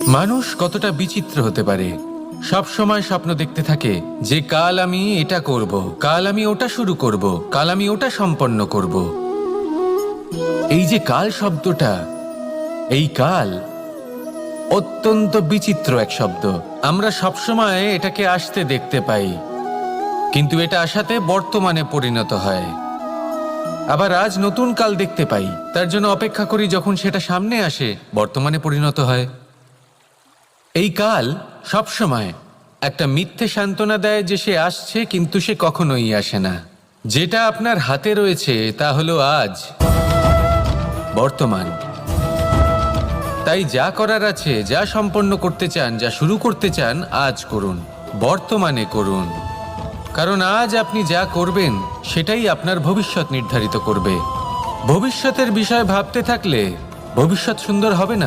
মানুষ কতটা বিচিত্র হতে পারে। সব সময় স্বপ্ন দেখতে থাকে যে কাল আমি এটা করব, কাল আমি ওটা শুরু করব, কাল আমি ওটা সম্পন্ন করব। এই যে কাল শব্দটা, এই কাল অত্যন্ত বিচিত্র এক শব্দ। আমরা সবসময় এটাকে আসতে দেখতে পাই, কিন্তু এটা আসাতে বর্তমানে পরিণত হয়। আবার আজ নতুন কাল দেখতে পাই, তার জন্য অপেক্ষা করি, যখন সেটা সামনে আসে বর্তমানে পরিণত হয়। এই কাল সবসময় একটা মিথ্যে সান্ত্বনা দেয় যে সে আসছে, কিন্তু সে কখনোই আসে না। যেটা আপনার হাতে রয়েছে তা হলো আজ, বর্তমান। তাই যা করার আছে, যা সম্পন্ন করতে চান, যা শুরু করতে চান, আজ করুন, বর্তমানে করুন। কারণ আজ আপনি যা করবেন সেটাই আপনার ভবিষ্যৎ নির্ধারিত করবে। ভবিষ্যতের বিষয় ভাবতে থাকলে ভবিষ্যৎ সুন্দর হবে না।